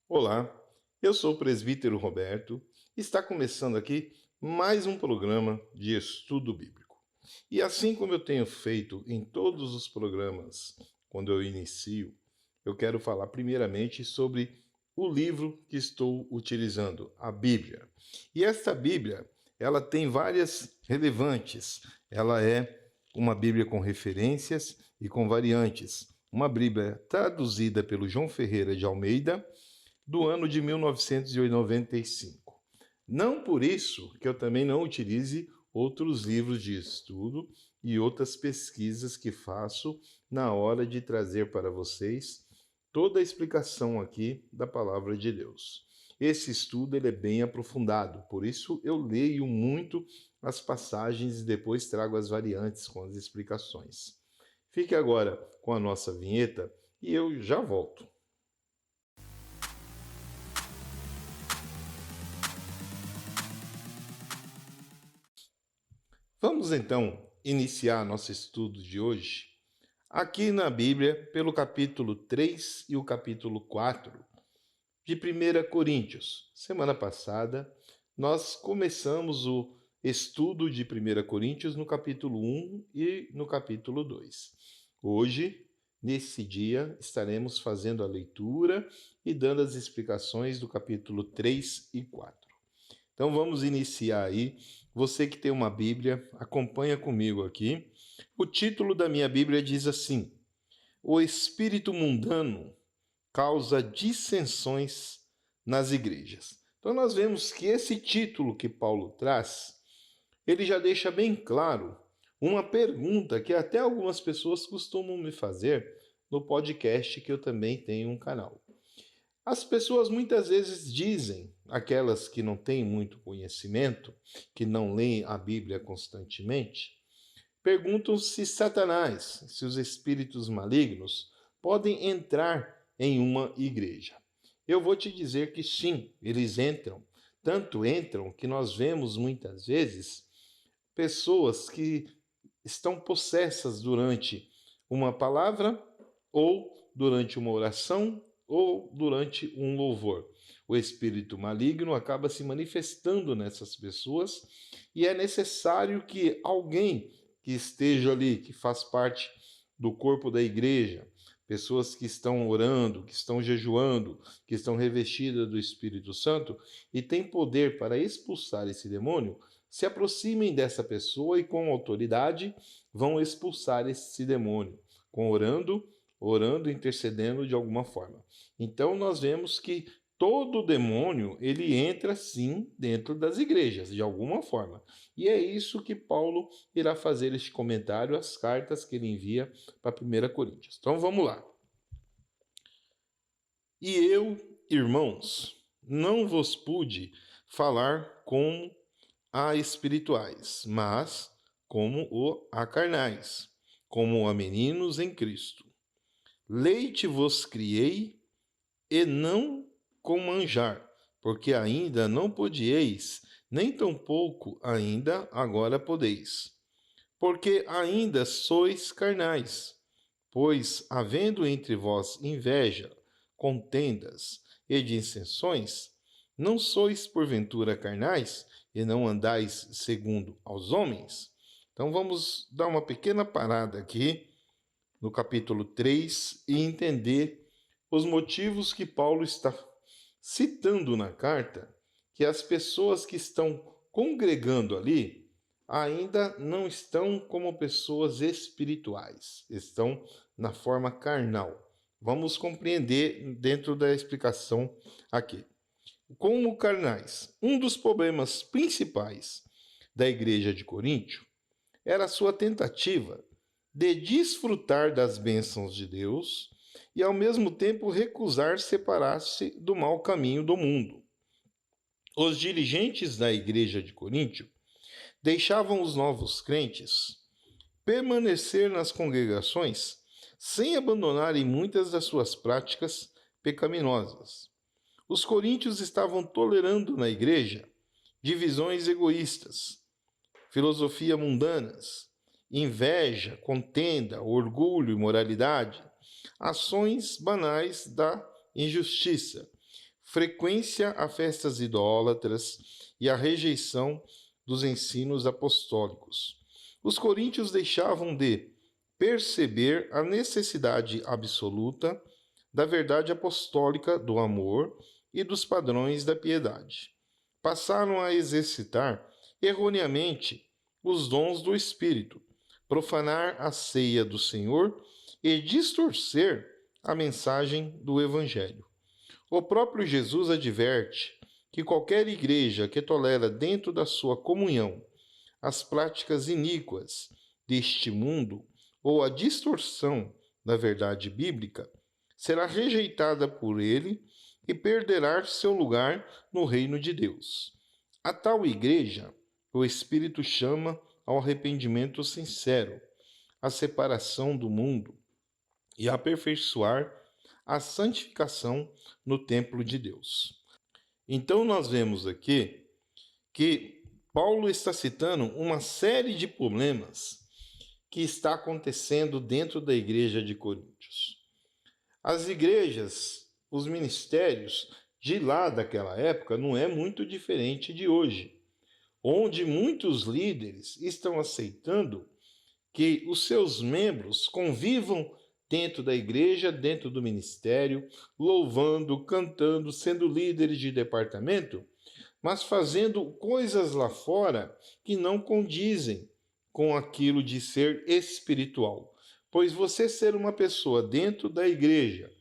Olá, eu sou o presbítero Roberto. Está começando aqui mais um programa de estudo bíblico. E assim como eu tenho feito em todos os programas, quando eu inicio, eu quero falar primeiramente sobre o livro que estou utilizando, a Bíblia. E esta Bíblia, ela tem várias relevantes. Ela é uma Bíblia com referências e com variantes. Uma Bíblia traduzida pelo João Ferreira de Almeida do ano de 1995. Não por isso que eu também não utilize outros livros de estudo e outras pesquisas que faço na hora de trazer para vocês toda a explicação aqui da palavra de Deus. Esse estudo ele é bem aprofundado, por isso eu leio muito as passagens e depois trago as variantes com as explicações. Fique agora com a nossa vinheta e eu já volto. Vamos então iniciar nosso estudo de hoje aqui na Bíblia, pelo capítulo 3 e o capítulo 4 de 1 Coríntios. Semana passada, nós começamos o estudo de 1 Coríntios no capítulo 1 e no capítulo 2. Hoje, nesse dia, estaremos fazendo a leitura e dando as explicações do capítulo 3 e 4. Então vamos iniciar aí. Você que tem uma Bíblia, acompanha comigo aqui. O título da minha Bíblia diz assim: O espírito mundano causa dissensões nas igrejas. Então nós vemos que esse título que Paulo traz, ele já deixa bem claro uma pergunta que até algumas pessoas costumam me fazer no podcast que eu também tenho um canal. As pessoas muitas vezes dizem, aquelas que não têm muito conhecimento, que não leem a Bíblia constantemente, perguntam se Satanás, se os espíritos malignos podem entrar em uma igreja. Eu vou te dizer que sim, eles entram. Tanto entram que nós vemos muitas vezes pessoas que estão possessas durante uma palavra ou durante uma oração ou durante um louvor. O espírito maligno acaba se manifestando nessas pessoas e é necessário que alguém que esteja ali, que faz parte do corpo da igreja, pessoas que estão orando, que estão jejuando, que estão revestidas do Espírito Santo e têm poder para expulsar esse demônio, se aproximem dessa pessoa e com autoridade vão expulsar esse demônio, com orando, intercedendo de alguma forma. Então nós vemos que todo demônio, ele entra sim dentro das igrejas, de alguma forma. E é isso que Paulo irá fazer este comentário às cartas que ele envia para 1 Coríntios. Então vamos lá. E eu, irmãos, não vos pude falar como a espirituais, mas como a carnais, como a meninos em Cristo. Leite vos criei, e não com manjar, porque ainda não podieis, nem tampouco ainda agora podeis. Porque ainda sois carnais, pois, havendo entre vós inveja, contendas e dissensões, não sois porventura carnais e não andais segundo aos homens? Então vamos dar uma pequena parada aqui no capítulo 3 e entender os motivos que Paulo está citando na carta, que as pessoas que estão congregando ali ainda não estão como pessoas espirituais, estão na forma carnal. Vamos compreender dentro da explicação aqui. Como carnais, um dos problemas principais da igreja de Coríntio era a sua tentativa de desfrutar das bênçãos de Deus e ao mesmo tempo recusar separar-se do mau caminho do mundo. Os dirigentes da igreja de Coríntio deixavam os novos crentes permanecer nas congregações sem abandonarem muitas das suas práticas pecaminosas. Os coríntios estavam tolerando na igreja divisões egoístas, filosofia mundanas, inveja, contenda, orgulho, imoralidade, ações banais da injustiça, frequência a festas idólatras e a rejeição dos ensinos apostólicos. Os coríntios deixavam de perceber a necessidade absoluta da verdade apostólica do amor e dos padrões da piedade. Passaram a exercitar erroneamente os dons do Espírito, profanar a ceia do Senhor e distorcer a mensagem do Evangelho. O próprio Jesus adverte que qualquer igreja que tolera dentro da sua comunhão as práticas iníquas deste mundo ou a distorção da verdade bíblica será rejeitada por ele e perderá seu lugar no reino de Deus. A tal igreja, o Espírito chama ao arrependimento sincero, à separação do mundo e a aperfeiçoar a santificação no templo de Deus. Então nós vemos aqui que Paulo está citando uma série de problemas que está acontecendo dentro da igreja de Coríntios. As igrejas, os ministérios de lá daquela época não é muito diferente de hoje, onde muitos líderes estão aceitando que os seus membros convivam dentro da igreja, dentro do ministério, louvando, cantando, sendo líderes de departamento, mas fazendo coisas lá fora que não condizem com aquilo de ser espiritual. Pois você ser uma pessoa dentro da igreja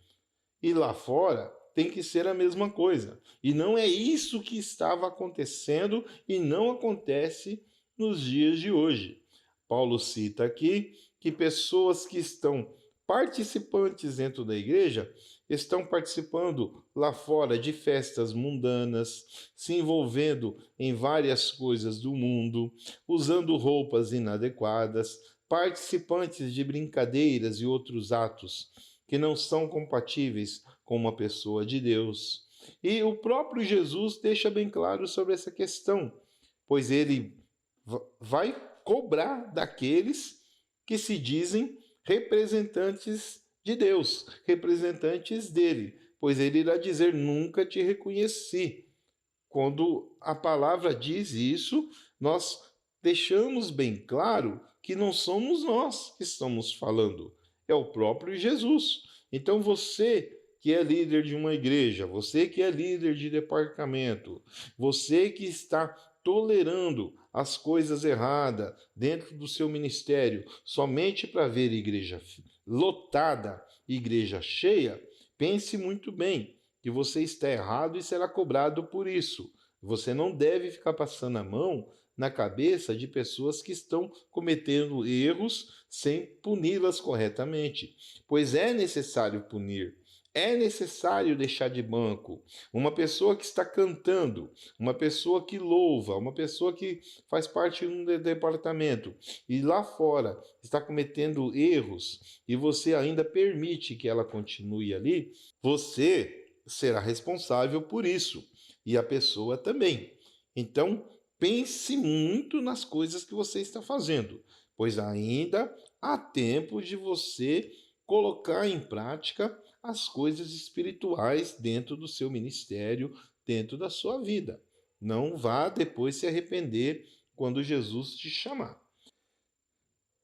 e lá fora tem que ser a mesma coisa. E não é isso que estava acontecendo e não acontece nos dias de hoje. Paulo cita aqui que pessoas que estão participantes dentro da igreja estão participando lá fora de festas mundanas, se envolvendo em várias coisas do mundo, usando roupas inadequadas, participantes de brincadeiras e outros atos que não são compatíveis com uma pessoa de Deus. E o próprio Jesus deixa bem claro sobre essa questão, pois ele vai cobrar daqueles que se dizem representantes de Deus, representantes dele, pois ele irá dizer: nunca te reconheci. Quando a palavra diz isso, nós deixamos bem claro que não somos nós que estamos falando, é o próprio Jesus. Então você que é líder de uma igreja, você que é líder de departamento, você que está tolerando as coisas erradas dentro do seu ministério somente para ver igreja lotada, igreja cheia, pense muito bem que você está errado e será cobrado por isso. Você não deve ficar passando a mão na cabeça de pessoas que estão cometendo erros sem puni-las corretamente, pois é necessário punir. É necessário deixar de banco uma pessoa que está cantando, uma pessoa que louva, uma pessoa que faz parte de um departamento e lá fora está cometendo erros e você ainda permite que ela continue ali, você será responsável por isso e a pessoa também. Então, pense muito nas coisas que você está fazendo, pois ainda há tempo de você colocar em prática as coisas espirituais dentro do seu ministério, dentro da sua vida. Não vá depois se arrepender quando Jesus te chamar.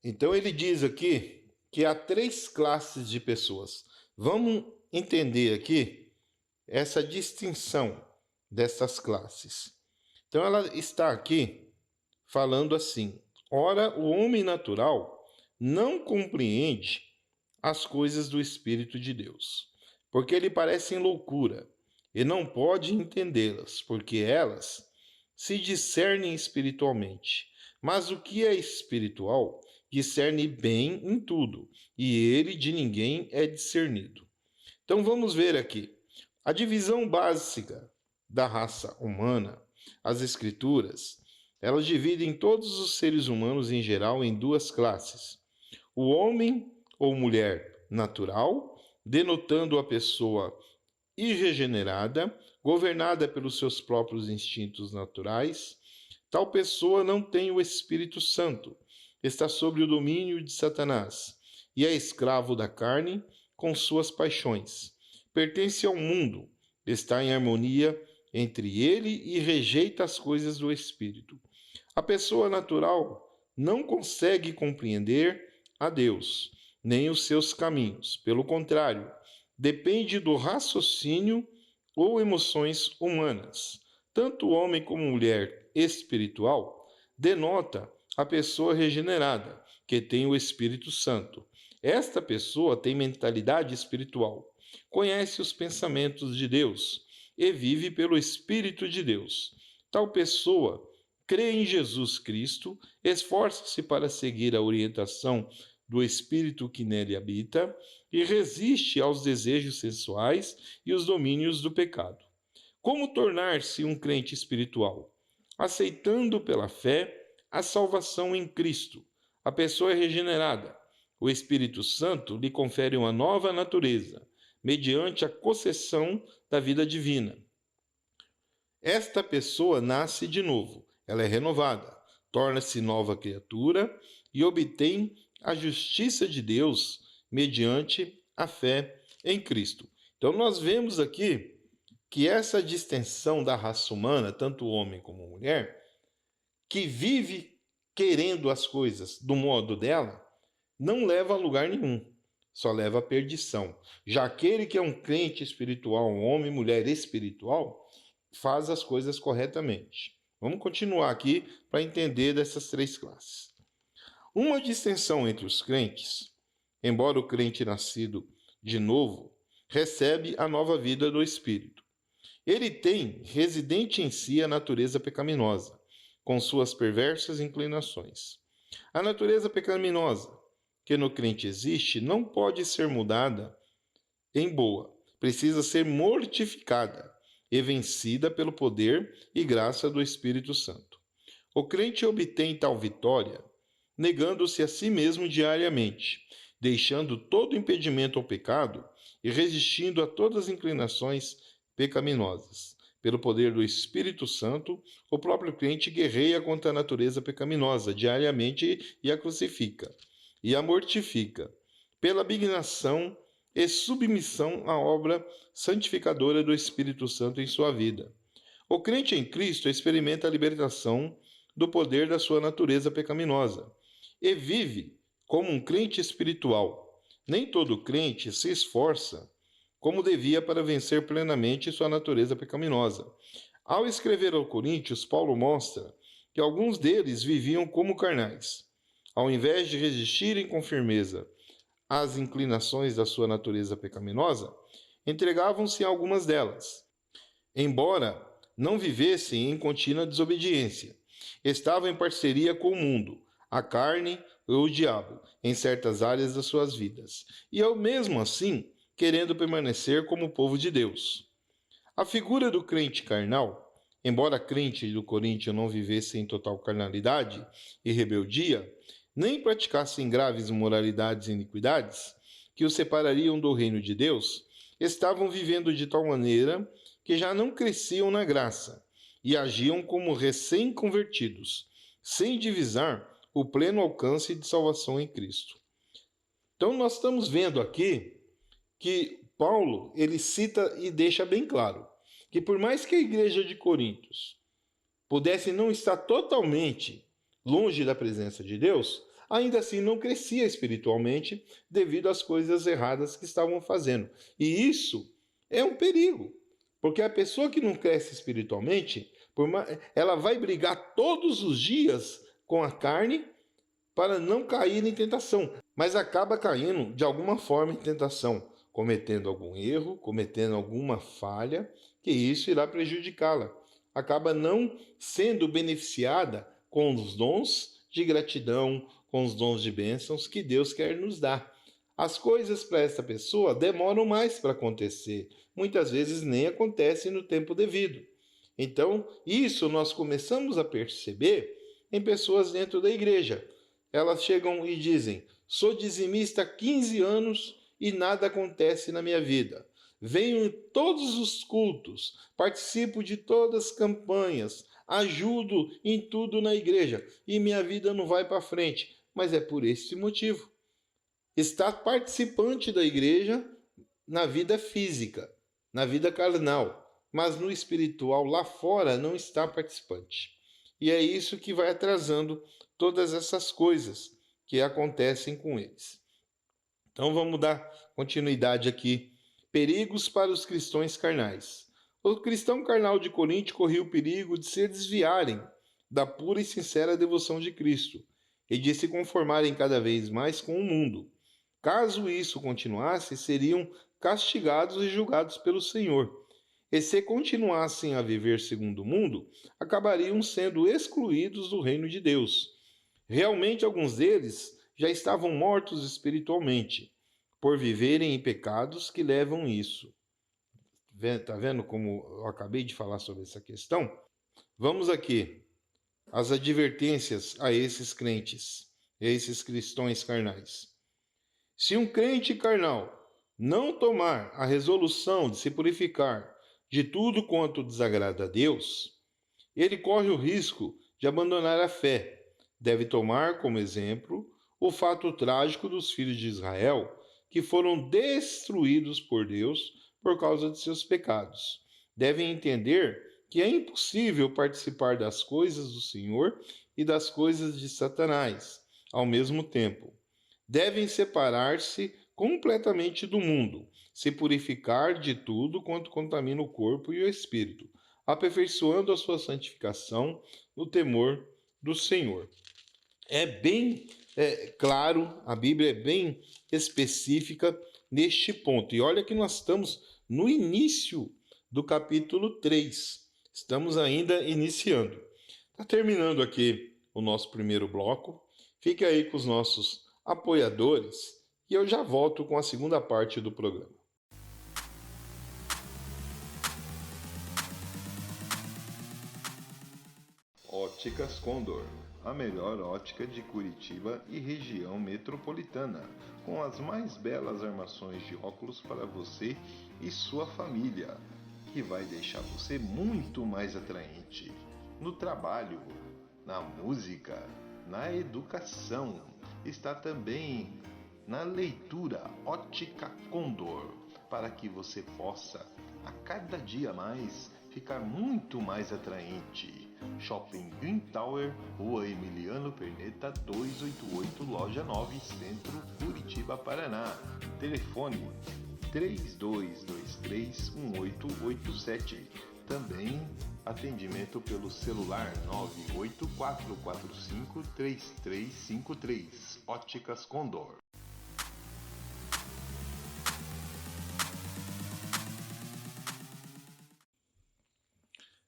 Então ele diz aqui que há 3 classes de pessoas. Vamos entender aqui essa distinção dessas classes. Então ela está aqui falando assim: ora, o homem natural não compreende as coisas do Espírito de Deus, porque lhe parecem loucura, e não pode entendê-las, porque elas se discernem espiritualmente. Mas o que é espiritual discerne bem em tudo, e ele de ninguém é discernido. Então vamos ver aqui a divisão básica da raça humana. As Escrituras, elas dividem todos os seres humanos em geral em 2 classes: o homem ou mulher natural, denotando a pessoa irregenerada, governada pelos seus próprios instintos naturais. Tal pessoa não tem o Espírito Santo, está sob o domínio de Satanás e é escravo da carne com suas paixões. Pertence ao mundo está em harmonia entre ele e rejeita as coisas do espírito. A pessoa natural não consegue compreender a Deus, nem os seus caminhos. Pelo contrário, depende do raciocínio ou emoções humanas. Tanto homem como mulher espiritual denota a pessoa regenerada, que tem o Espírito Santo. Esta pessoa tem mentalidade espiritual, conhece os pensamentos de Deus e vive pelo Espírito de Deus. Tal pessoa crê em Jesus Cristo, esforça-se para seguir a orientação do Espírito que nele habita e resiste aos desejos sensuais e os domínios do pecado. Como tornar-se um crente espiritual? Aceitando pela fé a salvação em Cristo. A pessoa é regenerada. O Espírito Santo lhe confere uma nova natureza, mediante a concessão da vida divina. Esta pessoa nasce de novo, ela é renovada, torna-se nova criatura e obtém a justiça de Deus mediante a fé em Cristo. Então, nós vemos aqui que essa distensão da raça humana, tanto homem como mulher, que vive querendo as coisas do modo dela, não leva a lugar nenhum, só leva à perdição. Já aquele que é um crente espiritual, um homem e mulher espiritual, faz as coisas corretamente. Vamos continuar aqui para entender dessas três classes. Uma distinção entre os crentes, embora o crente nascido de novo recebe a nova vida do Espírito. Ele tem residente em si a natureza pecaminosa, com suas perversas inclinações. A natureza pecaminosa que no crente existe não pode ser mudada em boa, precisa ser mortificada e vencida pelo poder e graça do Espírito Santo. O crente obtém tal vitória negando-se a si mesmo diariamente, deixando todo impedimento ao pecado e resistindo a todas as inclinações pecaminosas. Pelo poder do Espírito Santo, o próprio crente guerreia contra a natureza pecaminosa diariamente e a crucifica, e a mortifica, pela abnegação e submissão à obra santificadora do Espírito Santo em sua vida. O crente em Cristo experimenta a libertação do poder da sua natureza pecaminosa e vive como um crente espiritual. Nem todo crente se esforça como devia para vencer plenamente sua natureza pecaminosa. Ao escrever aos Coríntios, Paulo mostra que alguns deles viviam como carnais. Ao invés de resistirem com firmeza às inclinações da sua natureza pecaminosa, entregavam-se a algumas delas. Embora não vivessem em contínua desobediência, estavam em parceria com o mundo, a carne ou o diabo, em certas áreas das suas vidas, e ao mesmo assim querendo permanecer como povo de Deus. A figura do crente carnal, embora crente do Coríntios não vivesse em total carnalidade e rebeldia, nem praticassem graves imoralidades e iniquidades que os separariam do reino de Deus, estavam vivendo de tal maneira que já não cresciam na graça e agiam como recém-convertidos, sem divisar o pleno alcance de salvação em Cristo. Então nós estamos vendo aqui que Paulo, ele cita e deixa bem claro que por mais que a igreja de Coríntios pudesse não estar totalmente longe da presença de Deus, ainda assim não crescia espiritualmente devido às coisas erradas que estavam fazendo. E isso é um perigo, porque a pessoa que não cresce espiritualmente, ela vai brigar todos os dias com a carne para não cair em tentação, mas acaba caindo de alguma forma em tentação, cometendo algum erro, cometendo alguma falha, que isso irá prejudicá-la. Acaba não sendo beneficiada com os dons de gratidão, com os dons de bênçãos que Deus quer nos dar. As coisas para essa pessoa demoram mais para acontecer, muitas vezes nem acontecem no tempo devido. Então, isso nós começamos a perceber em pessoas dentro da igreja. Elas chegam e dizem: sou dizimista há 15 anos e nada acontece na minha vida. Venho em todos os cultos, participo de todas as campanhas, ajudo em tudo na igreja e minha vida não vai para frente. Mas é por esse motivo. Está participante da igreja na vida física, na vida carnal, mas no espiritual lá fora não está participante. E é isso que vai atrasando todas essas coisas que acontecem com eles. Então vamos dar continuidade aqui. Perigos para os cristãos carnais. O cristão carnal de Corinto corria o perigo de se desviarem da pura e sincera devoção de Cristo e de se conformarem cada vez mais com o mundo. Caso isso continuasse, seriam castigados e julgados pelo Senhor. E se continuassem a viver segundo o mundo, acabariam sendo excluídos do reino de Deus. Realmente, alguns deles já estavam mortos espiritualmente, por viverem em pecados que levam isso. Está vendo como eu acabei de falar sobre essa questão? Vamos aqui, as advertências a esses crentes, a esses cristãos carnais. Se um crente carnal não tomar a resolução de se purificar de tudo quanto desagrada a Deus, ele corre o risco de abandonar a fé. Deve tomar como exemplo o fato trágico dos filhos de Israel, que foram destruídos por Deus por causa de seus pecados. Devem entender que é impossível participar das coisas do Senhor e das coisas de Satanás ao mesmo tempo. Devem separar-se completamente do mundo, se purificar de tudo quanto contamina o corpo e o espírito, aperfeiçoando a sua santificação no temor do Senhor. É bem claro, a Bíblia é bem específica neste ponto. E olha que nós estamos no início do capítulo 3. Estamos ainda iniciando. Está terminando aqui o nosso primeiro bloco. Fique aí com os nossos apoiadores e eu já volto com a segunda parte do programa. Óticas Condor, a melhor ótica de Curitiba e região metropolitana, com as mais belas armações de óculos para você e sua família, que vai deixar você muito mais atraente no trabalho, na música, na educação. Está também na leitura Ótica Condor, para que você possa a cada dia mais ficar muito mais atraente. Shopping Green Tower, Rua Emiliano Perneta 288, Loja 9, Centro, Curitiba, Paraná. Telefone 32231887. Também atendimento pelo celular 984453353. Óticas Condor.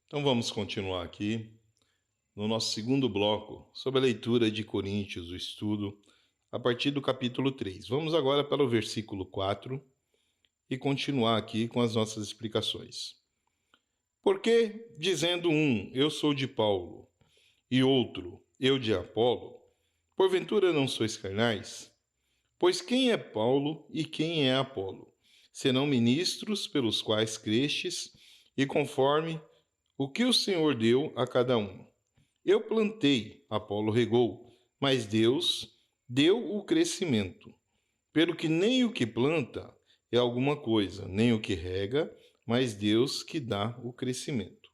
Então vamos continuar aqui no nosso segundo bloco sobre a leitura de Coríntios, o estudo a partir do capítulo 3. Vamos agora para o versículo 4 e continuar aqui com as nossas explicações. Porque, dizendo um, eu sou de Paulo, e outro, eu de Apolo, porventura não sois carnais? Pois quem é Paulo e quem é Apolo, senão ministros pelos quais crestes, e conforme o que o Senhor deu a cada um? Eu plantei, Apolo regou, mas Deus deu o crescimento. Pelo que nem o que planta é alguma coisa, nem o que rega, mas Deus que dá o crescimento.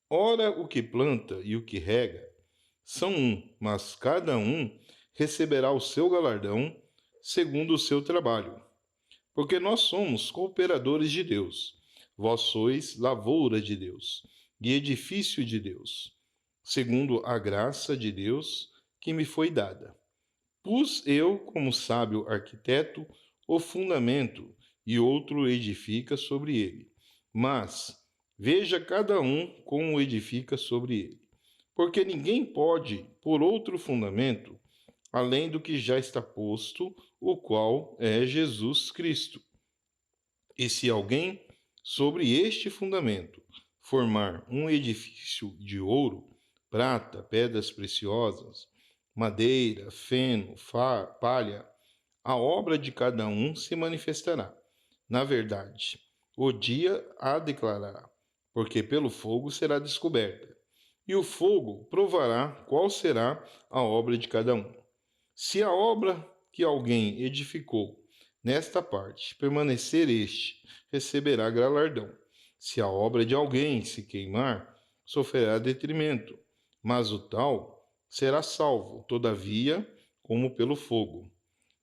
Ora, o que planta e o que rega são um, mas cada um receberá o seu galardão segundo o seu trabalho. Porque nós somos cooperadores de Deus. Vós sois lavoura de Deus e edifício de Deus, segundo a graça de Deus que me foi dada. Pus eu, como sábio arquiteto, o fundamento, e outro edifica sobre ele. Mas veja cada um como edifica sobre ele. Porque ninguém pode pôr outro fundamento, além do que já está posto, o qual é Jesus Cristo. E se alguém, sobre este fundamento, formar um edifício de ouro, prata, pedras preciosas, madeira, feno, palha, a obra de cada um se manifestará. Na verdade, o dia a declarará, porque pelo fogo será descoberta. E o fogo provará qual será a obra de cada um. Se a obra que alguém edificou nesta parte, permanecer este, receberá galardão. Se a obra de alguém se queimar, sofrerá detrimento, mas o tal será salvo, todavia, como pelo fogo.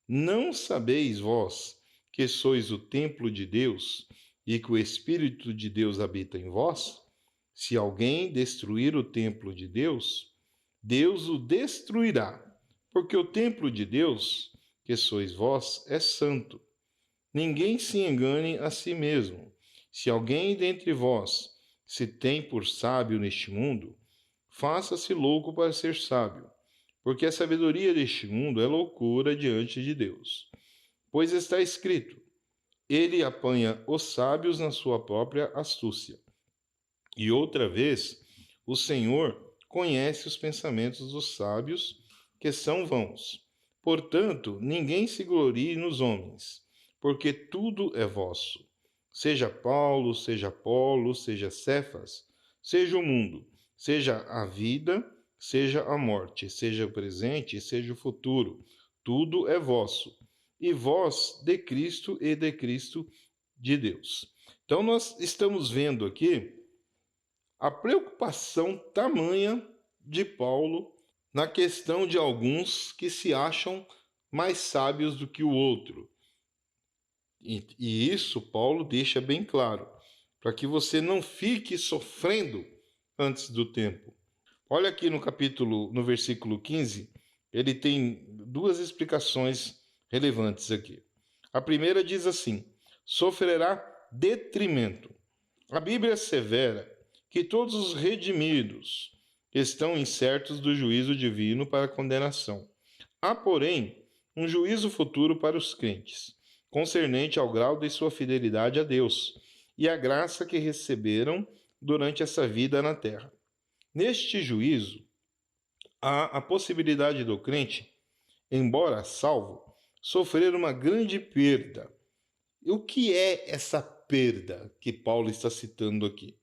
Não sabeis vós que sois o templo de Deus e que o Espírito de Deus habita em vós? Se alguém destruir o templo de Deus, Deus o destruirá, porque o templo de Deus, que sois vós, é santo. Ninguém se engane a si mesmo. Se alguém dentre vós se tem por sábio neste mundo, faça-se louco para ser sábio, porque a sabedoria deste mundo é loucura diante de Deus. Pois está escrito: ele apanha os sábios na sua própria astúcia. E outra vez, o Senhor conhece os pensamentos dos sábios, que são vãos. Portanto, ninguém se glorie nos homens, porque tudo é vosso. Seja Paulo, seja Apolo, seja Cefas, seja o mundo, seja a vida, seja a morte, seja o presente, seja o futuro. Tudo é vosso. E vós de Cristo e de Cristo de Deus. Então, nós estamos vendo aqui a preocupação tamanha de Paulo na questão de alguns que se acham mais sábios do que o outro. E isso Paulo deixa bem claro, para que você não fique sofrendo antes do tempo. Olha aqui no versículo 15, ele tem duas explicações relevantes aqui. A primeira diz assim: sofrerá detrimento. A Bíblia assevera que todos os redimidos estão incertos do juízo divino para condenação. Há, porém, um juízo futuro para os crentes, concernente ao grau de sua fidelidade a Deus e a graça que receberam durante essa vida na terra. Neste juízo, há a possibilidade do crente, embora salvo, sofrer uma grande perda. E o que é essa perda que Paulo está citando aqui?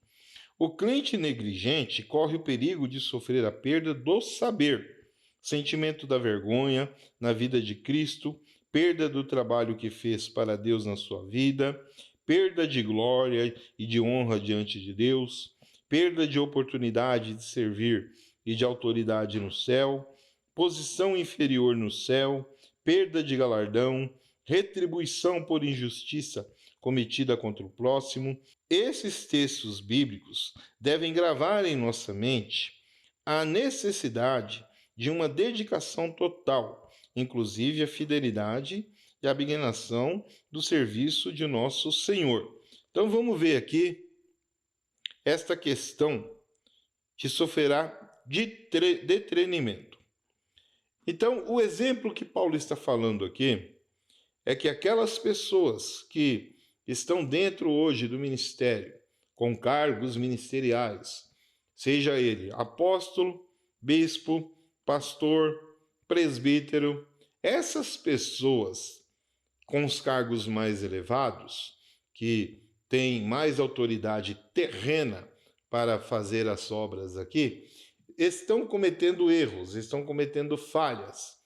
O crente negligente corre o perigo de sofrer a perda do saber, sentimento da vergonha na vida de Cristo, perda do trabalho que fez para Deus na sua vida, perda de glória e de honra diante de Deus, perda de oportunidade de servir e de autoridade no céu, posição inferior no céu, perda de galardão, retribuição por injustiça cometida contra o próximo. Esses textos bíblicos devem gravar em nossa mente a necessidade de uma dedicação total, inclusive a fidelidade e a abnegação do serviço de nosso Senhor. Então vamos ver aqui esta questão que sofrerá de detrimento. Então, o exemplo que Paulo está falando aqui é que aquelas pessoas que estão dentro hoje do ministério, com cargos ministeriais, seja ele apóstolo, bispo, pastor, presbítero, essas pessoas com os cargos mais elevados, que têm mais autoridade terrena para fazer as obras aqui, estão cometendo erros, estão cometendo falhas.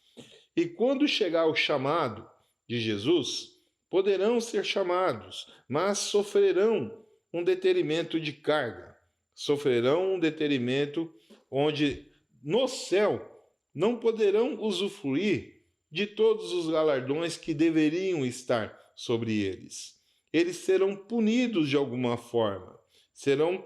E quando chegar o chamado de Jesus, poderão ser chamados, mas sofrerão um detrimento de carga, sofrerão um detrimento onde no céu não poderão usufruir de todos os galardões que deveriam estar sobre eles. Eles serão punidos de alguma forma, serão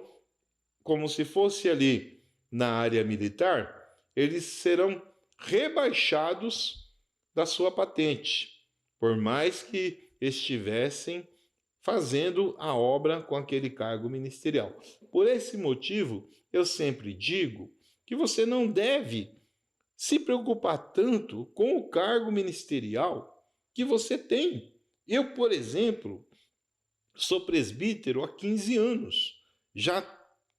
como se fosse ali na área militar, eles serão rebaixados da sua patente, por mais que estivessem fazendo a obra com aquele cargo ministerial. Por esse motivo, eu sempre digo que você não deve se preocupar tanto com o cargo ministerial que você tem. Eu, por exemplo, sou presbítero há 15 anos. Já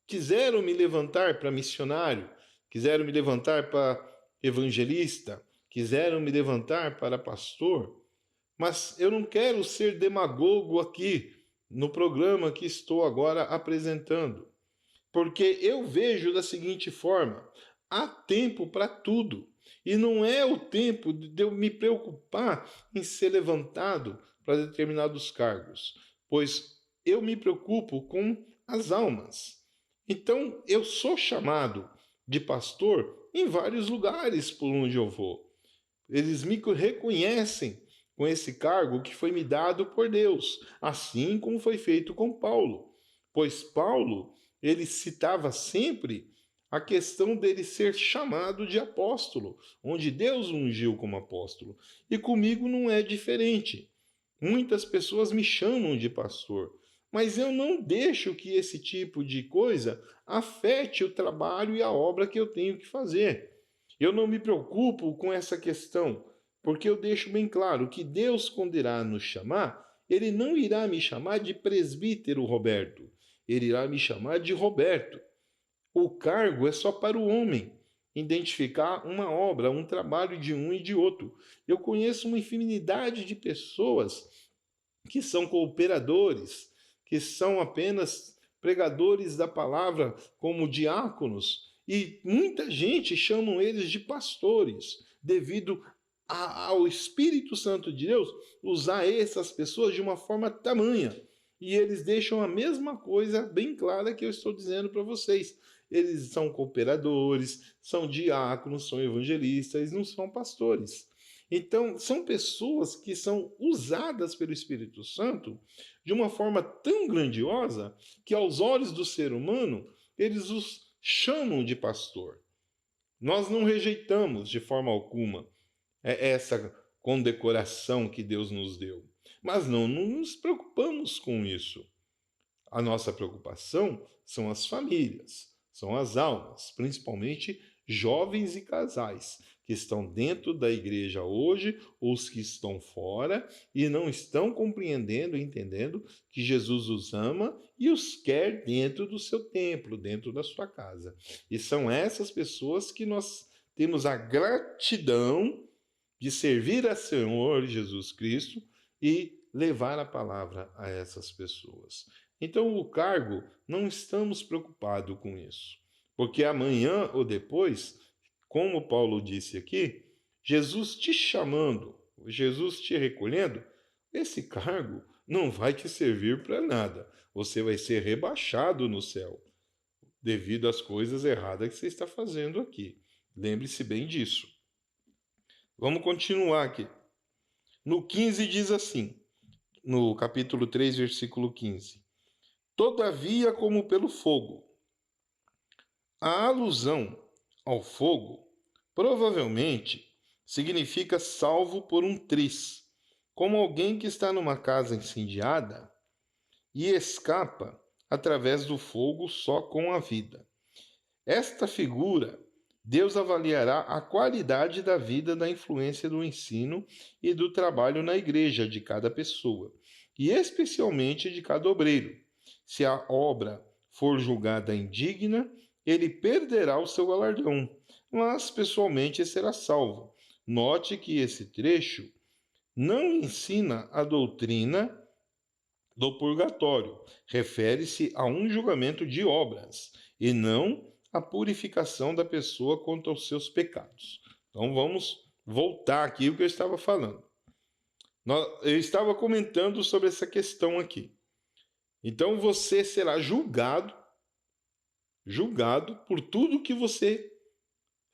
quiseram me levantar para missionário, quiseram me levantar para evangelista, quiseram me levantar para pastor, mas eu não quero ser demagogo aqui no programa que estou agora apresentando, porque eu vejo da seguinte forma: há tempo para tudo, e não é o tempo de eu me preocupar em ser levantado para determinados cargos, pois eu me preocupo com as almas. Então, eu sou chamado de pastor em vários lugares por onde eu vou. Eles me reconhecem com esse cargo que foi me dado por Deus, assim como foi feito com Paulo. Pois Paulo, ele citava sempre a questão dele ser chamado de apóstolo, onde Deus o ungiu como apóstolo. E comigo não é diferente. Muitas pessoas me chamam de pastor, mas eu não deixo que esse tipo de coisa afete o trabalho e a obra que eu tenho que fazer. Eu não me preocupo com essa questão, porque eu deixo bem claro que Deus, quando irá nos chamar, ele não irá me chamar de presbítero Roberto, ele irá me chamar de Roberto. O cargo é só para o homem identificar uma obra, um trabalho de um e de outro. Eu conheço uma infinidade de pessoas que são cooperadores, que são apenas pregadores da palavra como diáconos, e muita gente chamam eles de pastores, devido ao Espírito Santo de Deus usar essas pessoas de uma forma tamanha. E eles deixam a mesma coisa bem clara que eu estou dizendo para vocês. Eles são cooperadores, são diáconos, são evangelistas, eles não são pastores. Então, são pessoas que são usadas pelo Espírito Santo de uma forma tão grandiosa que, aos olhos do ser humano, eles os chamam de pastor. Nós não rejeitamos de forma alguma essa condecoração que Deus nos deu, mas não nos preocupamos com isso. A nossa preocupação são as famílias, são as almas, principalmente jovens e casais que estão dentro da igreja hoje, ou os que estão fora e não estão compreendendo e entendendo que Jesus os ama e os quer dentro do seu templo, dentro da sua casa. E são essas pessoas que nós temos a gratidão de servir a Senhor Jesus Cristo e levar a palavra a essas pessoas. Então, o cargo, não estamos preocupados com isso, porque amanhã ou depois, como Paulo disse aqui, Jesus te chamando, Jesus te recolhendo, esse cargo não vai te servir para nada. Você vai ser rebaixado no céu, devido às coisas erradas que você está fazendo aqui. Lembre-se bem disso. Vamos continuar aqui. No 15 diz assim, no capítulo 3, versículo 15. Todavia, como pelo fogo. A alusão ao fogo provavelmente significa salvo por um tris, como alguém que está numa casa incendiada e escapa através do fogo só com a vida. Esta figura, Deus avaliará a qualidade da vida da influência do ensino e do trabalho na igreja de cada pessoa, e especialmente de cada obreiro. Se a obra for julgada indigna, ele perderá o seu galardão, mas pessoalmente será salvo. Note que esse trecho não ensina a doutrina do purgatório, refere-se a um julgamento de obras e não a purificação da pessoa quanto aos seus pecados. Então vamos voltar aqui o que eu estava falando. Eu estava comentando sobre essa questão aqui. Então você será julgado por tudo que você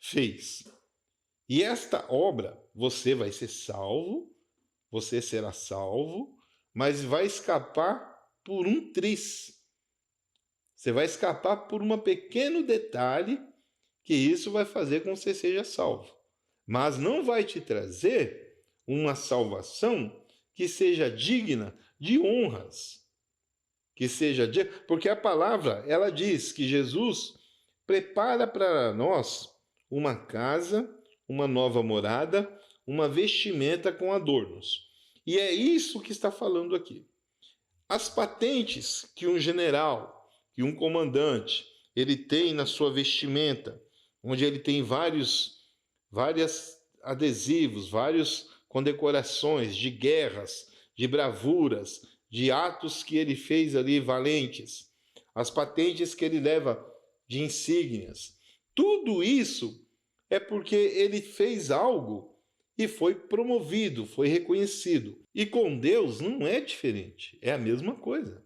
fez. E esta obra, você vai ser salvo, você será salvo, mas vai escapar por um tris. Você vai escapar por um pequeno detalhe que isso vai fazer com que você seja salvo. Mas não vai te trazer uma salvação que seja digna de honras. Porque a palavra, ela diz que Jesus prepara para nós uma casa, uma nova morada, uma vestimenta com adornos. E é isso que está falando aqui. As patentes que um general, que um comandante, ele tem na sua vestimenta, onde ele tem vários adesivos, várias condecorações de guerras, de bravuras, de atos que ele fez ali valentes, as patentes que ele leva de insígnias. Tudo isso é porque ele fez algo e foi promovido, foi reconhecido. E com Deus não é diferente, é a mesma coisa.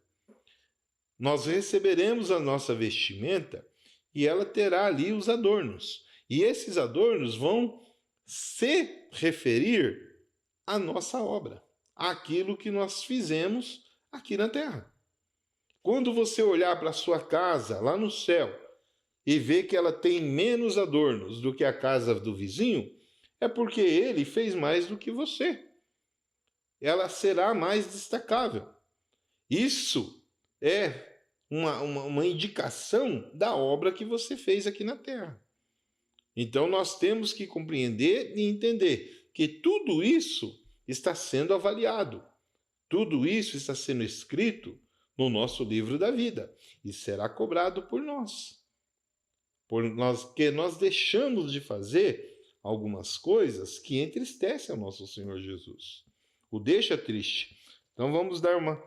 Nós receberemos a nossa vestimenta e ela terá ali os adornos. E esses adornos vão se referir à nossa obra, àquilo que nós fizemos aqui na terra. Quando você olhar para a sua casa lá no céu e ver que ela tem menos adornos do que a casa do vizinho, é porque ele fez mais do que você. Ela será mais destacável. Isso é uma indicação da obra que você fez aqui na terra. Então nós temos que compreender e entender que tudo isso está sendo avaliado. Tudo isso está sendo escrito no nosso livro da vida e será cobrado por nós. Que nós deixamos de fazer algumas coisas que entristecem ao nosso Senhor Jesus. O deixa triste. Então vamos dar uma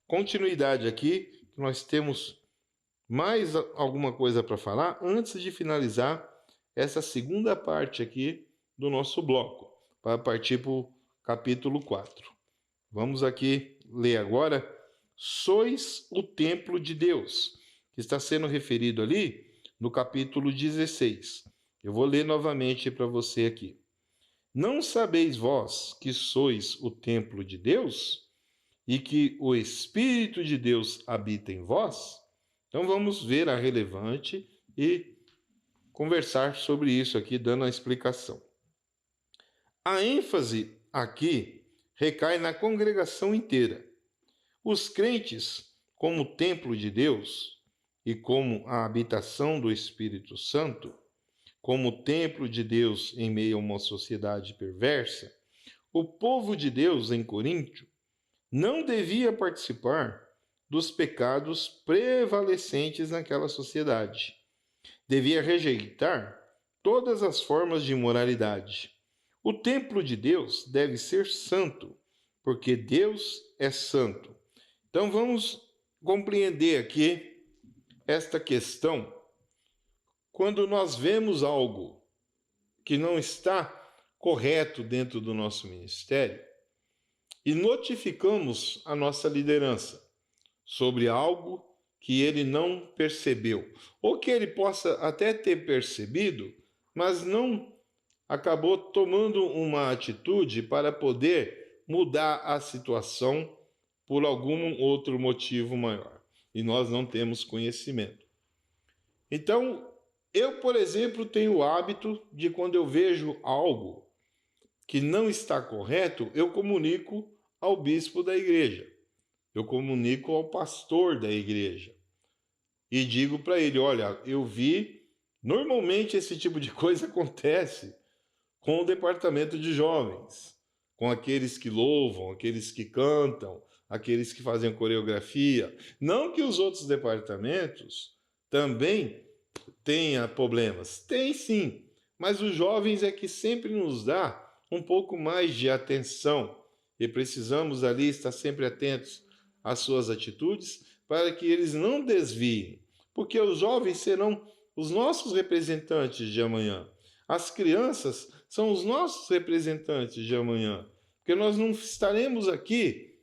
continuidade aqui, que nós temos mais alguma coisa para falar antes de finalizar essa segunda parte aqui do nosso bloco, para partir para o capítulo 4. Vamos aqui ler agora: sois o templo de Deus, que está sendo referido ali no capítulo 16. Eu vou ler novamente para você aqui. Não sabeis vós que sois o templo de Deus e que o Espírito de Deus habita em vós? Então vamos ver a relevante e conversar sobre isso aqui, dando a explicação. A ênfase aqui recai na congregação inteira. Os crentes, como templo de Deus e como a habitação do Espírito Santo, como templo de Deus em meio a uma sociedade perversa, o povo de Deus em Coríntio não devia participar dos pecados prevalecentes naquela sociedade. Devia rejeitar todas as formas de imoralidade. O templo de Deus deve ser santo, porque Deus é santo. Então vamos compreender aqui esta questão. Quando nós vemos algo que não está correto dentro do nosso ministério e notificamos a nossa liderança sobre algo que ele não percebeu, ou que ele possa até ter percebido, mas não acabou tomando uma atitude para poder mudar a situação por algum outro motivo maior, e nós não temos conhecimento. Então, eu, por exemplo, tenho o hábito de, quando eu vejo algo que não está correto, eu comunico ao bispo da igreja, eu comunico ao pastor da igreja e digo para ele: olha, eu vi, normalmente esse tipo de coisa acontece com o departamento de jovens, com aqueles que louvam, aqueles que cantam, aqueles que fazem coreografia. Não que os outros departamentos também tenha problemas, tem sim, mas os jovens é que sempre nos dá um pouco mais de atenção e precisamos ali estar sempre atentos às suas atitudes para que eles não desviem, porque os jovens serão os nossos representantes de amanhã. As crianças são os nossos representantes de amanhã, porque nós não estaremos aqui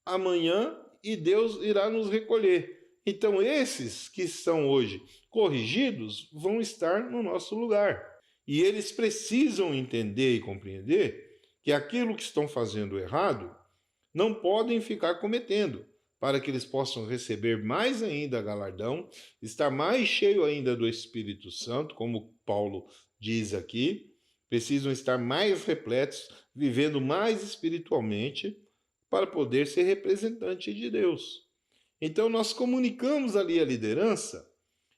amanhã e Deus irá nos recolher. Então, esses que são hoje corrigidos vão estar no nosso lugar. E eles precisam entender e compreender que aquilo que estão fazendo errado não podem ficar cometendo, para que eles possam receber mais ainda galardão, estar mais cheio ainda do Espírito Santo, como Paulo diz aqui, precisam estar mais repletos, vivendo mais espiritualmente, para poder ser representante de Deus. Então nós comunicamos ali a liderança,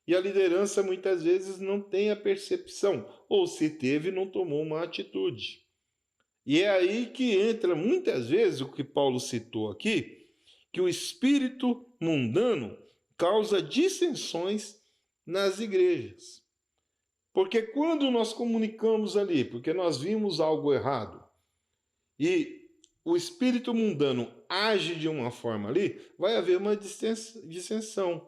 e a liderança muitas vezes não tem a percepção, ou se teve, não tomou uma atitude. E é aí que entra muitas vezes o que Paulo citou aqui, que o espírito mundano causa dissensões nas igrejas. Porque quando nós comunicamos ali, porque nós vimos algo errado, e o espírito mundano age de uma forma ali, vai haver uma dissensão.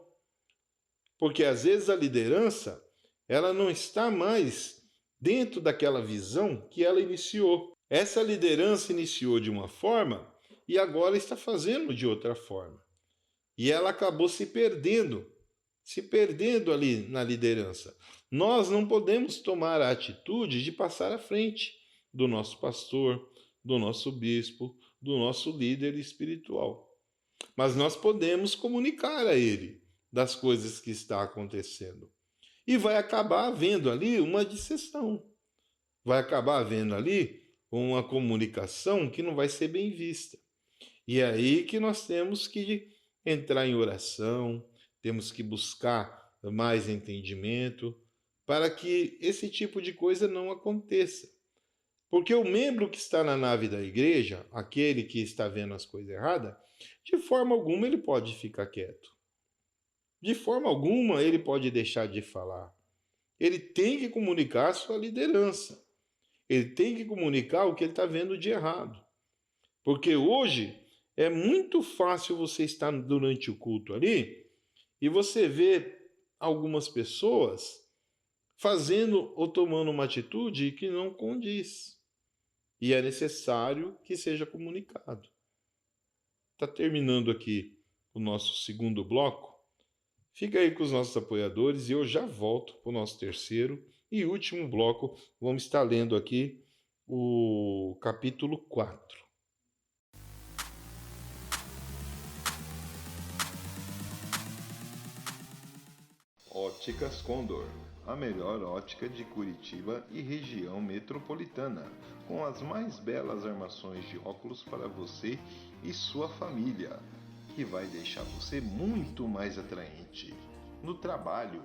Porque às vezes a liderança, ela não está mais dentro daquela visão que ela iniciou. Essa liderança iniciou de uma forma e agora está fazendo de outra forma. E ela acabou se perdendo ali na liderança. Nós não podemos tomar a atitude de passar à frente do nosso pastor, do nosso bispo, do nosso líder espiritual. Mas nós podemos comunicar a ele das coisas que está acontecendo. E vai acabar havendo ali uma dissensão. Vai acabar havendo ali uma comunicação que não vai ser bem vista. E é aí que nós temos que entrar em oração, temos que buscar mais entendimento para que esse tipo de coisa não aconteça. Porque o membro que está na nave da igreja, aquele que está vendo as coisas erradas, de forma alguma ele pode ficar quieto. De forma alguma ele pode deixar de falar. Ele tem que comunicar a sua liderança. Ele tem que comunicar o que ele está vendo de errado. Porque hoje é muito fácil você estar durante o culto ali e você vê algumas pessoas fazendo ou tomando uma atitude que não condiz. E é necessário que seja comunicado. Está terminando aqui o nosso segundo bloco. Fica aí com os nossos apoiadores e eu já volto para o nosso terceiro e último bloco. Vamos estar lendo aqui o capítulo 4. Óticas Condor, a melhor ótica de Curitiba e região metropolitana, com as mais belas armações de óculos para você e sua família, que vai deixar você muito mais atraente no trabalho,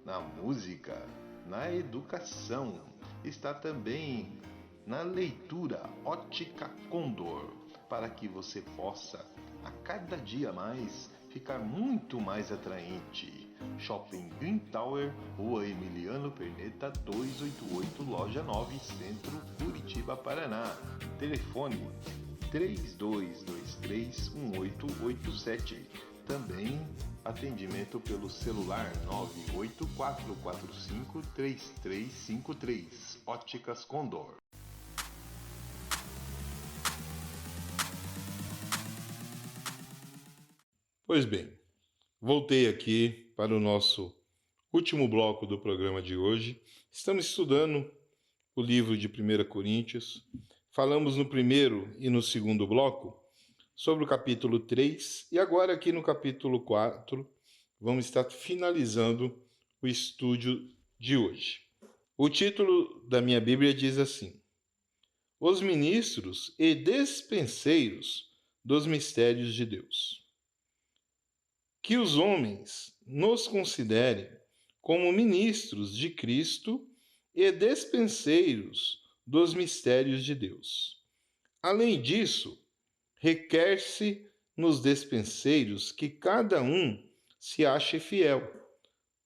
na música, na educação. Está também na leitura Ótica Condor, para que você possa a cada dia mais ficar muito mais atraente. Shopping Green Tower, Rua Emiliano Perneta 288, Loja 9, Centro, Curitiba, Paraná. Telefone 32231887. Também atendimento pelo celular 984453353. Óticas Condor. Pois bem, voltei aqui para o nosso último bloco do programa de hoje. Estamos estudando o livro de 1 Coríntios. Falamos no primeiro e no segundo bloco sobre o capítulo 3 e agora aqui no capítulo 4 vamos estar finalizando o estudo de hoje. O título da minha Bíblia diz assim: Os ministros e despenseiros dos mistérios de Deus. Que os homens nos considerem como ministros de Cristo e despenseiros dos mistérios de Deus. Além disso, requer-se nos despenseiros que cada um se ache fiel.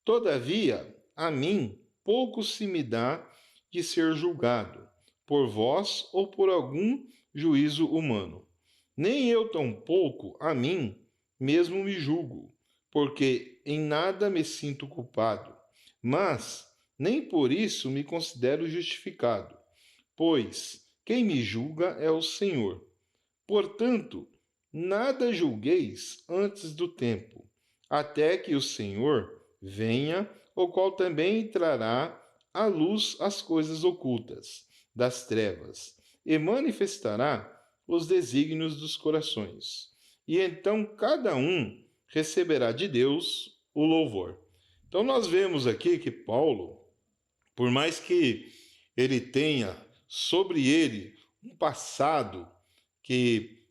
Todavia, a mim pouco se me dá de ser julgado, por vós ou por algum juízo humano. Nem eu tampouco a mim mesmo me julgo, porque em nada me sinto culpado, mas nem por isso me considero justificado, pois quem me julga é o Senhor. Portanto, nada julgueis antes do tempo, até que o Senhor venha, o qual também trará à luz as coisas ocultas das trevas, e manifestará os desígnios dos corações. E então cada um receberá de Deus o louvor. Então nós vemos aqui que Paulo, por mais que ele tenha sobre ele um passado que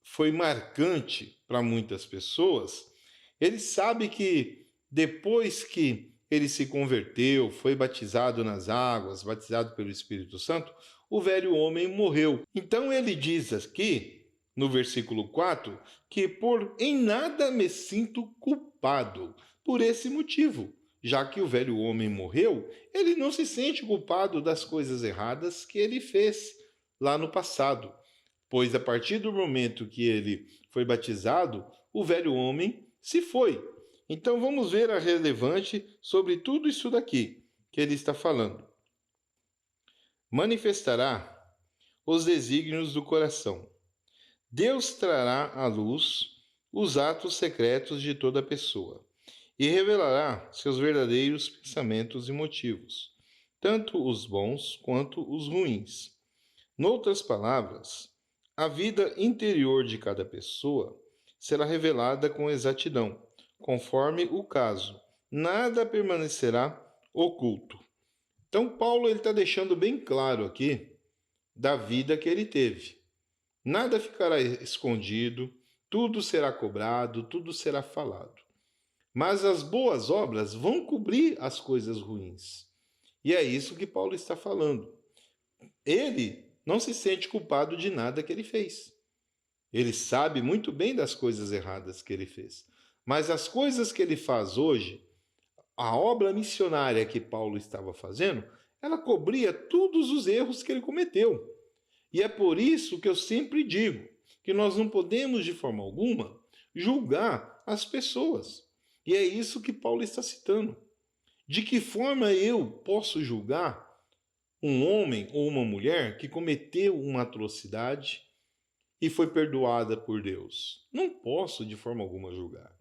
foi marcante para muitas pessoas, ele sabe que depois que ele se converteu, foi batizado nas águas, batizado pelo Espírito Santo, o velho homem morreu. Então ele diz aqui, no versículo 4, que por em nada me sinto culpado por esse motivo. Já que o velho homem morreu, ele não se sente culpado das coisas erradas que ele fez lá no passado, pois a partir do momento que ele foi batizado, o velho homem se foi. Então vamos ver a relevante sobre tudo isso daqui que ele está falando. Manifestará os desígnios do coração. Deus trará à luz os atos secretos de toda pessoa e revelará seus verdadeiros pensamentos e motivos, tanto os bons quanto os ruins. Noutras palavras, a vida interior de cada pessoa será revelada com exatidão, conforme o caso. Nada permanecerá oculto. Então, Paulo está deixando bem claro aqui da vida que ele teve. Nada ficará escondido, tudo será cobrado, tudo será falado. Mas as boas obras vão cobrir as coisas ruins. E é isso que Paulo está falando. Ele não se sente culpado de nada que ele fez. Ele sabe muito bem das coisas erradas que ele fez. Mas as coisas que ele faz hoje, a obra missionária que Paulo estava fazendo, ela cobria todos os erros que ele cometeu. E é por isso que eu sempre digo que nós não podemos, de forma alguma, julgar as pessoas. E é isso que Paulo está citando. De que forma eu posso julgar um homem ou uma mulher que cometeu uma atrocidade e foi perdoada por Deus? Não posso, de forma alguma, julgar.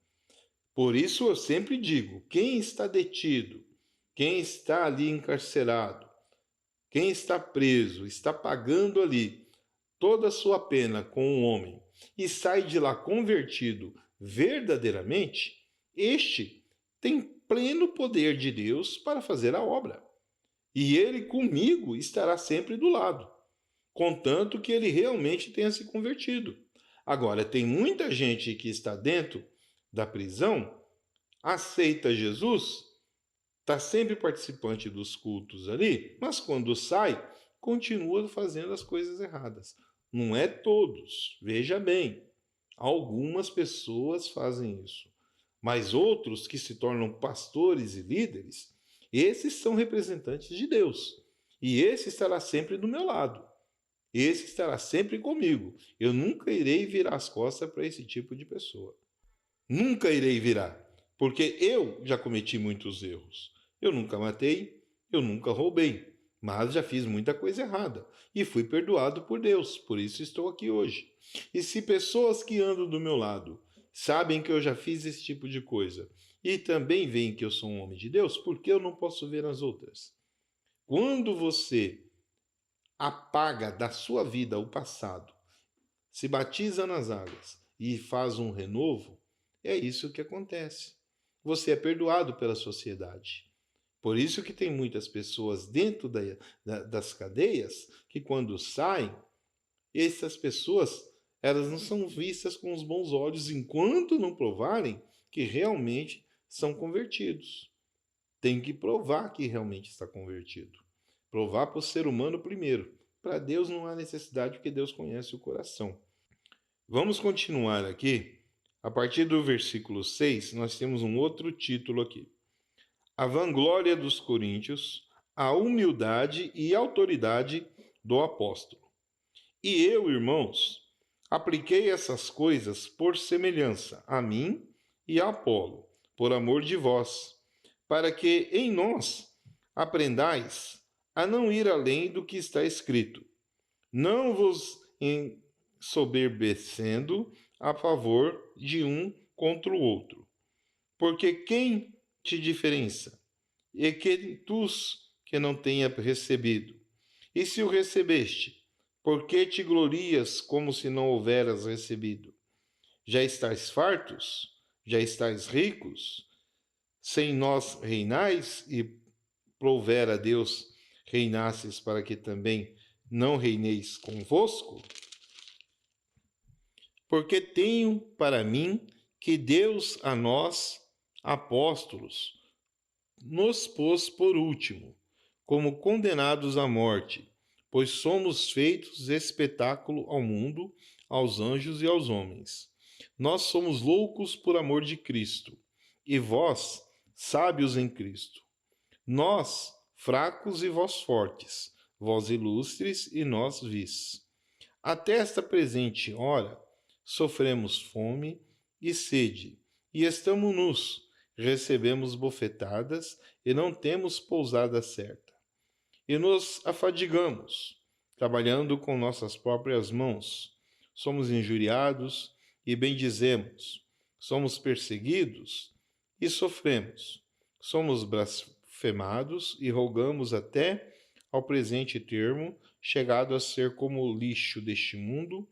Por isso eu sempre digo, quem está detido, quem está ali encarcerado, quem está preso, está pagando ali toda a sua pena com um homem e sai de lá convertido verdadeiramente, este tem pleno poder de Deus para fazer a obra. E ele comigo estará sempre do lado, contanto que ele realmente tenha se convertido. Agora, tem muita gente que está dentro da prisão, aceita Jesus, está sempre participante dos cultos ali, mas quando sai, continua fazendo as coisas erradas. Não é todos, veja bem. Algumas pessoas fazem isso, mas outros que se tornam pastores e líderes, esses são representantes de Deus. E esse estará sempre do meu lado. Esse estará sempre comigo. Eu nunca irei virar as costas para esse tipo de pessoa. Nunca irei virar, porque eu já cometi muitos erros. Eu nunca matei, eu nunca roubei, mas já fiz muita coisa errada e fui perdoado por Deus, por isso estou aqui hoje. E se pessoas que andam do meu lado sabem que eu já fiz esse tipo de coisa e também veem que eu sou um homem de Deus, por que eu não posso ver as outras? Quando você apaga da sua vida o passado, se batiza nas águas e faz um renovo, é isso que acontece. Você é perdoado pela sociedade. Por isso que tem muitas pessoas dentro das cadeias que quando saem, essas pessoas elas não são vistas com os bons olhos enquanto não provarem que realmente são convertidos. Tem que provar que realmente está convertido. Provar para o ser humano primeiro. Para Deus não há necessidade, porque Deus conhece o coração. Vamos continuar aqui. A partir do versículo 6, nós temos um outro título aqui. A vanglória dos coríntios, a humildade e autoridade do apóstolo. E eu, irmãos, apliquei essas coisas por semelhança a mim e a Apolo, por amor de vós, para que em nós aprendais a não ir além do que está escrito, não vos ensoberbecendo a favor de um contra o outro. Porque quem te diferença? E que tus que não tenha recebido? E se o recebeste, por que te glorias como se não houveras recebido? Já estáis fartos? Já estáis ricos? Sem nós reinais e prouver a Deus reinasses para que também não reineis convosco? Porque tenho para mim que Deus a nós, apóstolos, nos pôs por último, como condenados à morte, pois somos feitos espetáculo ao mundo, aos anjos e aos homens. Nós somos loucos por amor de Cristo, e vós, sábios em Cristo. Nós, fracos e vós fortes, vós ilustres e nós vis. Até esta presente hora, sofremos fome e sede, e estamos nus, recebemos bofetadas e não temos pousada certa. E nos afadigamos, trabalhando com nossas próprias mãos. Somos injuriados e bendizemos. Somos perseguidos e sofremos. Somos blasfemados e rogamos até ao presente termo, chegado a ser como o lixo deste mundo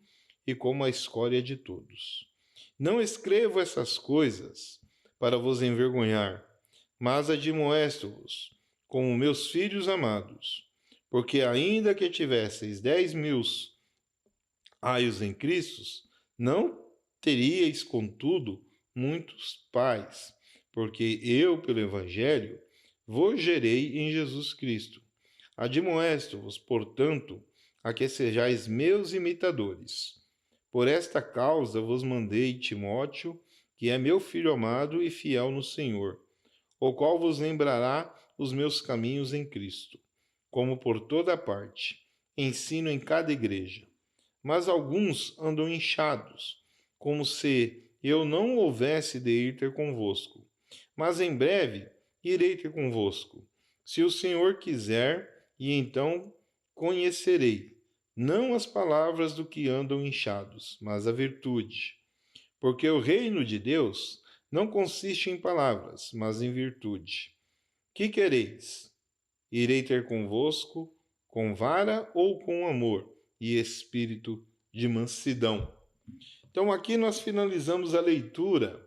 e como a escória de todos. Não escrevo essas coisas para vos envergonhar, mas admoesto-vos, como meus filhos amados, porque ainda que tivesseis 10.000 aios em Cristo, não teríeis, contudo, muitos pais, porque eu, pelo Evangelho, vos gerei em Jesus Cristo. Admoesto-vos, portanto, a que sejais meus imitadores. Por esta causa vos mandei Timóteo, que é meu filho amado e fiel no Senhor, o qual vos lembrará os meus caminhos em Cristo, como por toda parte, ensino em cada igreja. Mas alguns andam inchados, como se eu não houvesse de ir ter convosco. Mas em breve irei ter convosco, se o Senhor quiser, e então conhecerei, não as palavras do que andam inchados, mas a virtude. Porque o reino de Deus não consiste em palavras, mas em virtude. Que quereis? Irei ter convosco com vara ou com amor e espírito de mansidão. Então, aqui nós finalizamos a leitura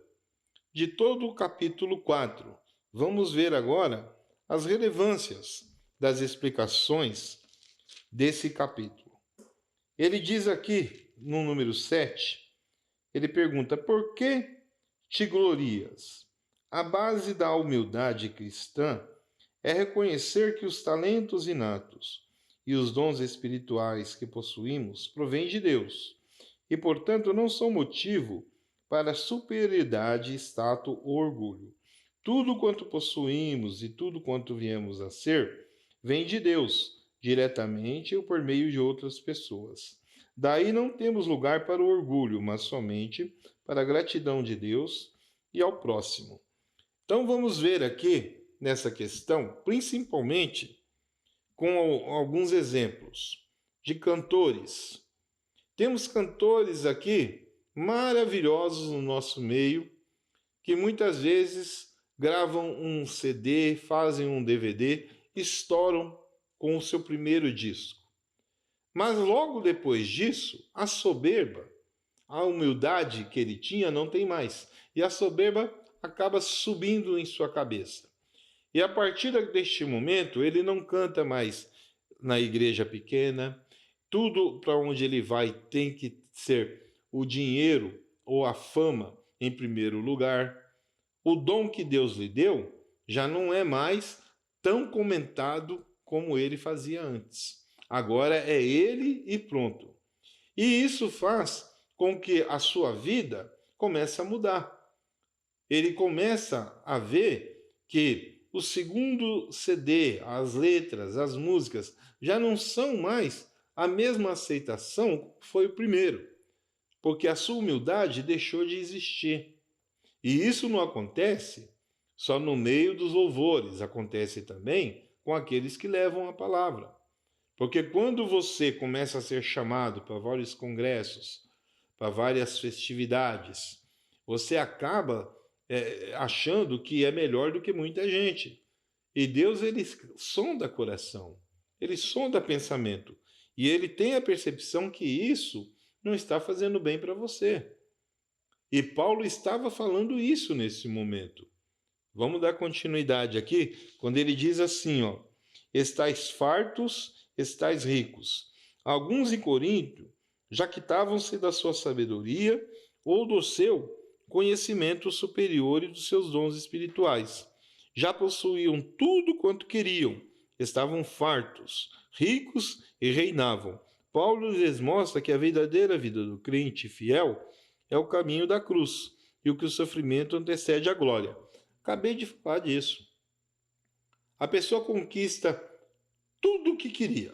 de todo o capítulo 4. Vamos ver agora as relevâncias das explicações desse capítulo. Ele diz aqui, no número 7, ele pergunta: por que te glorias? A base da humildade cristã é reconhecer que os talentos inatos e os dons espirituais que possuímos provêm de Deus e, portanto, não são motivo para superioridade, status ou orgulho. Tudo quanto possuímos e tudo quanto viemos a ser vem de Deus, diretamente ou por meio de outras pessoas. Daí não temos lugar para o orgulho, mas somente para a gratidão de Deus e ao próximo. Então vamos ver aqui nessa questão, principalmente com alguns exemplos de cantores. Temos cantores aqui maravilhosos no nosso meio, que muitas vezes gravam um CD, fazem um DVD, estouram com o seu primeiro disco. Mas logo depois disso, a soberba, a humildade que ele tinha não tem mais. E a soberba acaba subindo em sua cabeça. E a partir deste momento, ele não canta mais na igreja pequena. Tudo para onde ele vai tem que ser o dinheiro ou a fama em primeiro lugar. O dom que Deus lhe deu já não é mais tão comentado como ele fazia antes. Agora é ele e pronto. E isso faz com que a sua vida comece a mudar. Ele começa a ver que o segundo CD, as letras, as músicas, já não são mais a mesma aceitação que foi o primeiro, porque a sua humildade deixou de existir. E isso não acontece só no meio dos louvores, acontece também com aqueles que levam a palavra. Porque quando você começa a ser chamado para vários congressos, para várias festividades, você acaba achando que é melhor do que muita gente. E Deus, ele sonda coração, ele sonda pensamento. E ele tem a percepção que isso não está fazendo bem para você. E Paulo estava falando isso nesse momento. Vamos dar continuidade aqui, quando ele diz assim, ó: estais fartos, estais ricos. Alguns em Corinto jactavam-se da sua sabedoria ou do seu conhecimento superior e dos seus dons espirituais. Já possuíam tudo quanto queriam, estavam fartos, ricos e reinavam. Paulo lhes mostra que a verdadeira vida do crente fiel é o caminho da cruz e o que o sofrimento antecede a glória. Acabei de falar disso. A pessoa conquista tudo o que queria.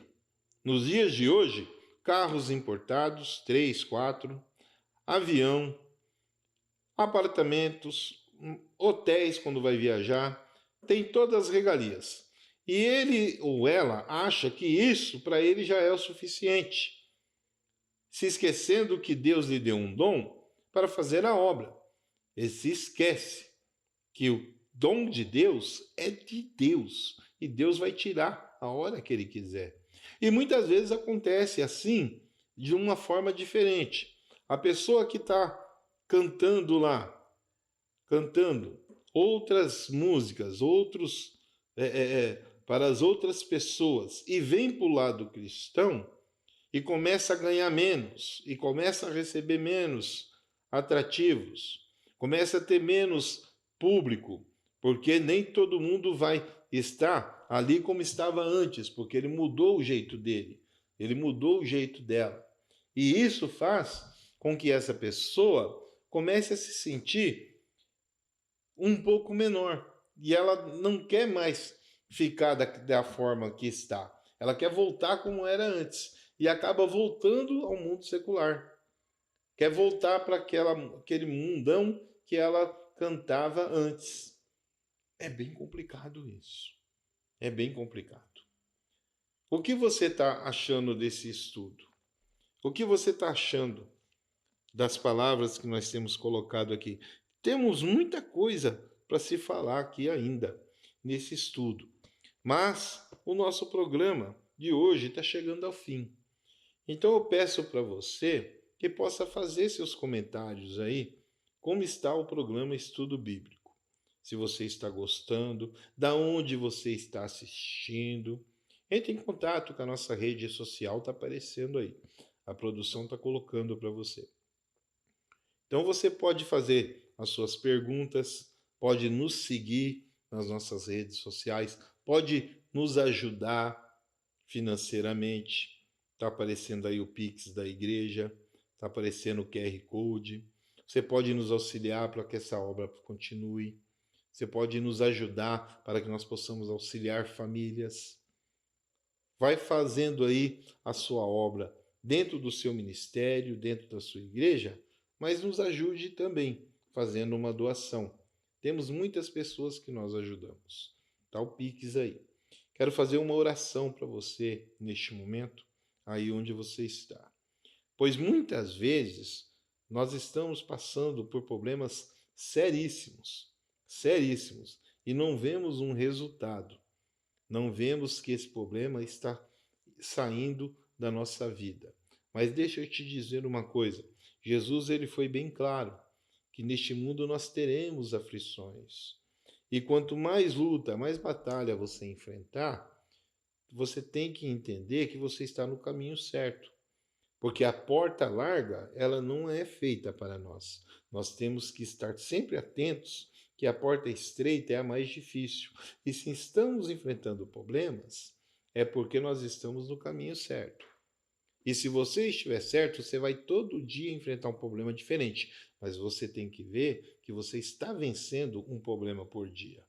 Nos dias de hoje, carros importados, 3, 4, avião, apartamentos, hotéis quando vai viajar, tem todas as regalias. E ele ou ela acha que isso para ele já é o suficiente, se esquecendo que Deus lhe deu um dom para fazer a obra. Ele se esquece que o dom de Deus é de Deus e Deus vai tirar a hora que ele quiser. E muitas vezes acontece assim, de uma forma diferente. A pessoa que está cantando lá, cantando outras músicas, outros para as outras pessoas e vem para o lado cristão e começa a ganhar menos e começa a receber menos atrativos, começa a ter menos público, porque nem todo mundo vai estar ali como estava antes, porque ele mudou o jeito dele, ele mudou o jeito dela. E isso faz com que essa pessoa comece a se sentir um pouco menor. E ela não quer mais ficar da forma que está. Ela quer voltar como era antes. E acaba voltando ao mundo secular. Quer voltar para aquele mundão que ela cantava antes. É bem complicado isso. É bem complicado. O que você está achando desse estudo? O que você está achando das palavras que nós temos colocado aqui? Temos muita coisa para se falar aqui ainda nesse estudo, mas o nosso programa de hoje está chegando ao fim. Então eu peço para você que possa fazer seus comentários aí, como está o programa Estudo Bíblico. Se você está gostando, da onde você está assistindo. Entre em contato com a nossa rede social, está aparecendo aí. A produção está colocando para você. Então você pode fazer as suas perguntas, pode nos seguir nas nossas redes sociais, pode nos ajudar financeiramente. Está aparecendo aí o Pix da igreja, está aparecendo o QR Code. Você pode nos auxiliar para que essa obra continue. Você pode nos ajudar para que nós possamos auxiliar famílias. Vai fazendo aí a sua obra dentro do seu ministério, dentro da sua igreja, mas nos ajude também fazendo uma doação. Temos muitas pessoas que nós ajudamos. Tá o Pix aí. Quero fazer uma oração para você neste momento, aí onde você está. Pois muitas vezes nós estamos passando por problemas seríssimos, seríssimos, e não vemos um resultado. Não vemos que esse problema está saindo da nossa vida. Mas deixa eu te dizer uma coisa. Jesus ele foi bem claro que neste mundo nós teremos aflições. E quanto mais luta, mais batalha você enfrentar, você tem que entender que você está no caminho certo. Porque a porta larga, ela não é feita para nós. Nós temos que estar sempre atentos que a porta estreita é a mais difícil. E se estamos enfrentando problemas, é porque nós estamos no caminho certo. E se você estiver certo, você vai todo dia enfrentar um problema diferente. Mas você tem que ver que você está vencendo um problema por dia.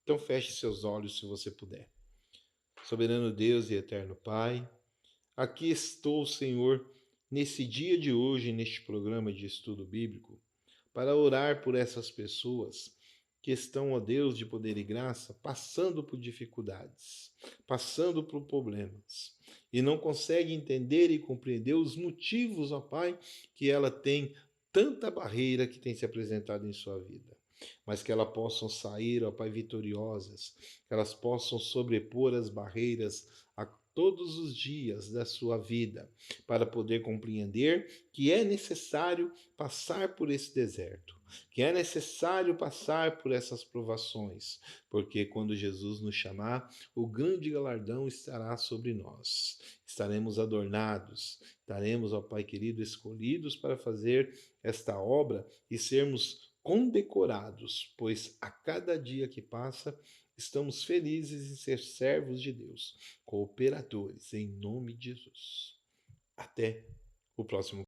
Então feche seus olhos se você puder. Soberano Deus e eterno Pai, aqui estou, Senhor, nesse dia de hoje, neste programa de estudo bíblico, para orar por essas pessoas que estão, ó Deus de poder e graça, passando por dificuldades, passando por problemas, e não conseguem entender e compreender os motivos, ó Pai, que ela tem tanta barreira que tem se apresentado em sua vida. Mas que elas possam sair, ó Pai, vitoriosas, que elas possam sobrepor as barreiras a todos os dias da sua vida, para poder compreender que é necessário passar por esse deserto, que é necessário passar por essas provações, porque quando Jesus nos chamar, o grande galardão estará sobre nós. Estaremos adornados, estaremos, ó Pai querido, escolhidos para fazer esta obra e sermos condecorados, pois a cada dia que passa, estamos felizes em ser servos de Deus, cooperadores, em nome de Jesus. Até o próximo